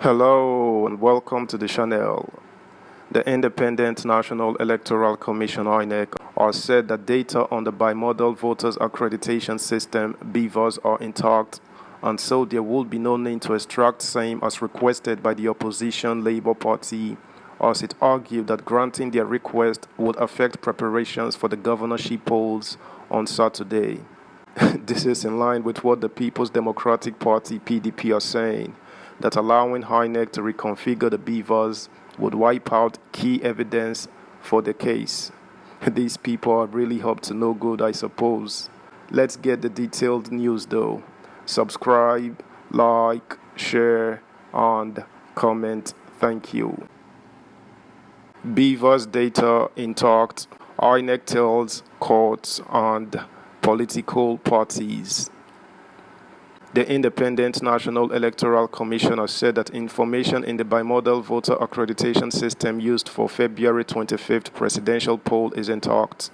Hello and welcome to the channel. The Independent National Electoral Commission (INEC) has said that data on the Bimodal Voters Accreditation System (BVAS) are intact, and so there will be no need to extract same as requested by the opposition Labour Party, as it argued that granting their request would affect preparations for the governorship polls on Saturday. This is in line with what the People's Democratic Party (PDP) are saying, that allowing INEC to reconfigure the BVAS would wipe out key evidence for the case. These people are really up to no good, I suppose. Let's get the detailed news though. Subscribe, like, share, and comment. Thank you. BVAS data intact, INEC tells courts and political parties. The Independent National Electoral Commission has said that information in the bimodal voter accreditation system used for February 25th presidential poll is intact.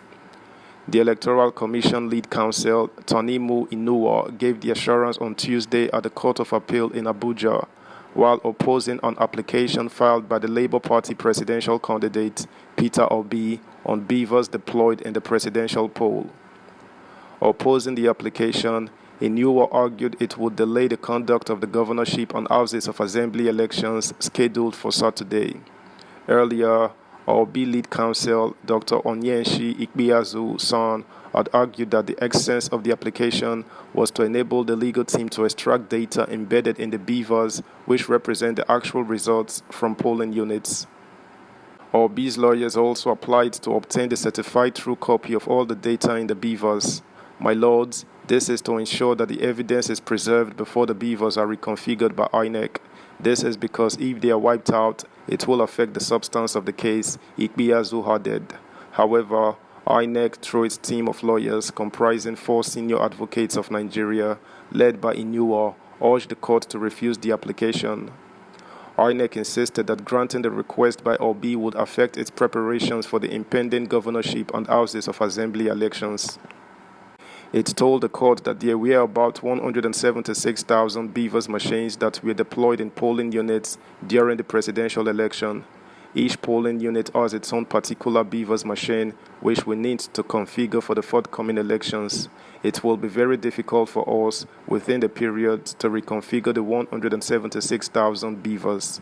The Electoral Commission lead counsel, Tanimu Inuwa, gave the assurance on Tuesday at the Court of Appeal in Abuja, while opposing an application filed by the Labour Party presidential candidate, Peter Obi, on BVAS deployed in the presidential poll. Opposing the application, Inuwa argued it would delay the conduct of the governorship and houses of assembly elections scheduled for Saturday. Earlier, Obi lead counsel Dr. Onyenshi Ikpeazu San had argued that the essence of the application was to enable the legal team to extract data embedded in the BVAS which represent the actual results from polling units. Obi's lawyers also applied to obtain the certified true copy of all the data in the BVAS. My lords, this is to ensure that the evidence is preserved before the BVAS are reconfigured by INEC. This is because if they are wiped out, it will affect the substance of the case, Ikpeazu added. However, INEC, through its team of lawyers comprising 4 senior advocates of Nigeria, led by Inuwa, urged the court to refuse the application. INEC insisted that granting the request by Obi would affect its preparations for the impending governorship and houses of assembly elections. It told the court that there were about 176,000 BVAS machines that were deployed in polling units during the presidential election. Each polling unit has its own particular BVAS machine, which we need to configure for the forthcoming elections. It will be very difficult for us, within the period, to reconfigure the 176,000 BVAS.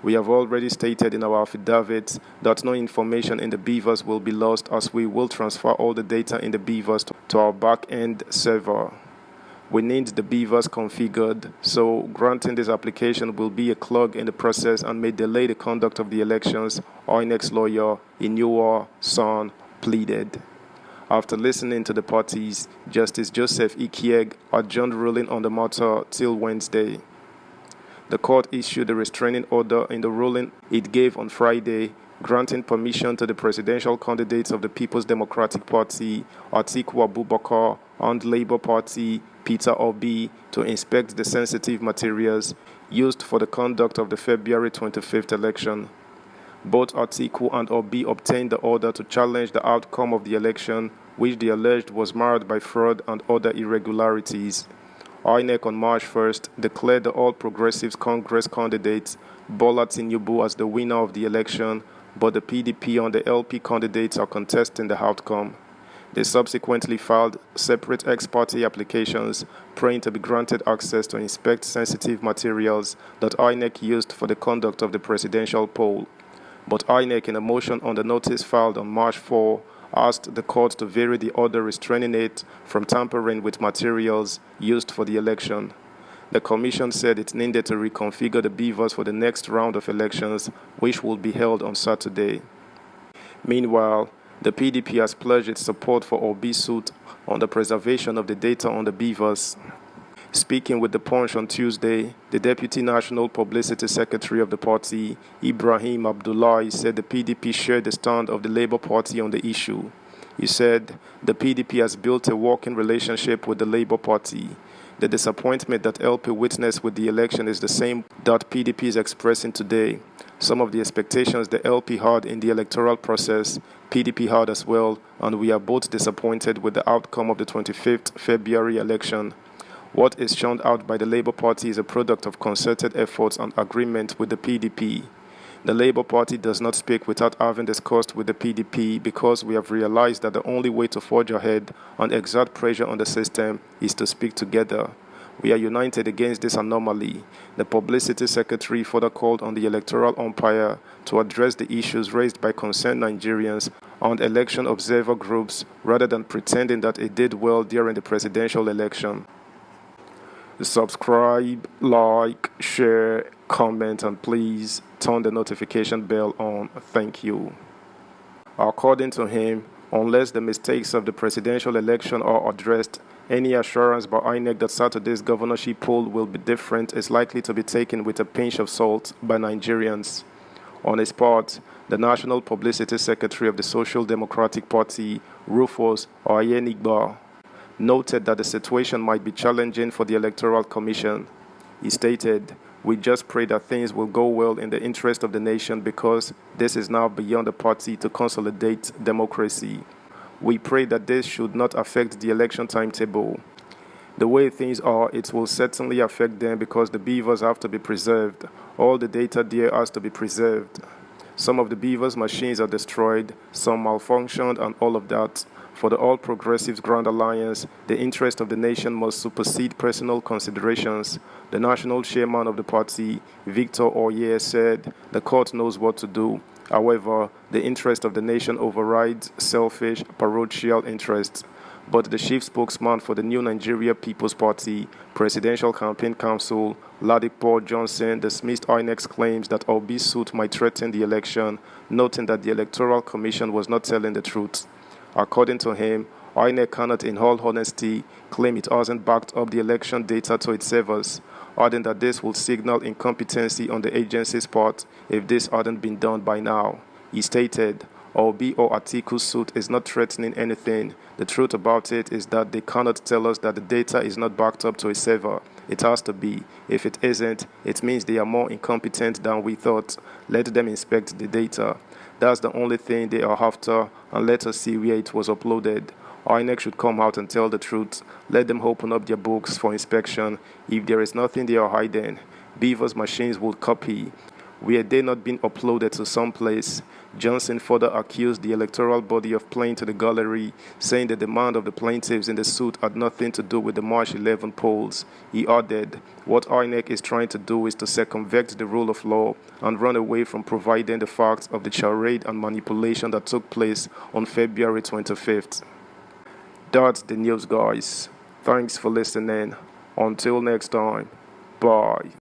We have already stated in our affidavit that no information in the BVAS will be lost, as we will transfer all the data in the BVAS to our back-end server. We need the BVAS configured, so granting this application will be a clog in the process and may delay the conduct of the elections, INEC's lawyer, Inuwa San, pleaded. After listening to the parties, Justice Joseph Ikieg adjourned ruling on the matter till Wednesday. The court issued a restraining order in the ruling it gave on Friday, granting permission to the presidential candidates of the People's Democratic Party, Atiku Abubakar, and Labour Party, Peter Obi, to inspect the sensitive materials used for the conduct of the February 25th election. Both Atiku and Obi obtained the order to challenge the outcome of the election, which they alleged was marred by fraud and other irregularities. INEC on March 1st declared the All Progressives Congress candidate Bola Tinubu as the winner of the election, but the PDP and the LP candidates are contesting the outcome. They subsequently filed separate ex-party applications praying to be granted access to inspect sensitive materials that INEC used for the conduct of the presidential poll. But INEC, in a motion on the notice filed on March 4, asked the court to vary the order restraining it from tampering with materials used for the election. The commission said it needed to reconfigure the BVAS for the next round of elections, which will be held on Saturday. Meanwhile, the PDP has pledged its support for Obi's suit on the preservation of the data on the BVAS. Speaking with The Punch on Tuesday, the Deputy National Publicity Secretary of the party, Ibrahim Abdullahi, said the PDP shared the stand of the Labour Party on the issue. He said, the PDP has built a working relationship with the Labour Party. The disappointment that LP witnessed with the election is the same that PDP is expressing today. Some of the expectations the LP had in the electoral process, PDP had as well, and we are both disappointed with the outcome of the 25th February election. What is shunned out by the Labour Party is a product of concerted efforts and agreement with the PDP. The Labour Party does not speak without having discussed with the PDP because we have realized that the only way to forge ahead and exert pressure on the system is to speak together. We are united against this anomaly. The Publicity Secretary further called on the electoral umpire to address the issues raised by concerned Nigerians and election observer groups rather than pretending that it did well during the presidential election. Subscribe, like, share, comment, and please turn the notification bell on. Thank you. According to him, unless the mistakes of the presidential election are addressed, any assurance by INEC that Saturday's governorship poll will be different is likely to be taken with a pinch of salt by Nigerians. On his part, the National Publicity Secretary of the Social Democratic Party, Rufus Oyenigba, noted that the situation might be challenging for the Electoral Commission. He stated, "We just pray that things will go well in the interest of the nation because this is now beyond the party to consolidate democracy. We pray that this should not affect the election timetable. The way things are, it will certainly affect them because the beavers have to be preserved. All the data there has to be preserved. Some of the beavers' machines are destroyed, some malfunctioned, and all of that. For the All Progressives Grand Alliance, the interest of the nation must supersede personal considerations." The national chairman of the party, Victor Oye, said, "The court knows what to do. However, the interest of the nation overrides selfish, parochial interests." But the chief spokesman for the New Nigeria People's Party, Presidential Campaign Council, Ladipo Johnson, dismissed INEC's claims that Obi's suit might threaten the election, noting that the Electoral Commission was not telling the truth. According to him, INEC cannot in all honesty claim it hasn't backed up the election data to its servers, adding that this would signal incompetency on the agency's part if this hadn't been done by now. He stated, "Obi or Atiku's suit is not threatening anything. The truth about it is that they cannot tell us that the data is not backed up to a server. It has to be. If it isn't, it means they are more incompetent than we thought. Let them inspect the data. That's the only thing they are after, and let us see where it was uploaded. INEC should come out and tell the truth. Let them open up their books for inspection. If there is nothing they are hiding, Beaver's machines would copy. Were they not being uploaded to some place?" Johnson further accused the electoral body of playing to the gallery, saying the demand of the plaintiffs in the suit had nothing to do with the March 11 polls. He added, "What INEC is trying to do is to circumvent the rule of law and run away from providing the facts of the charade and manipulation that took place on February 25th. That's the news, guys. Thanks for listening. Until next time, bye.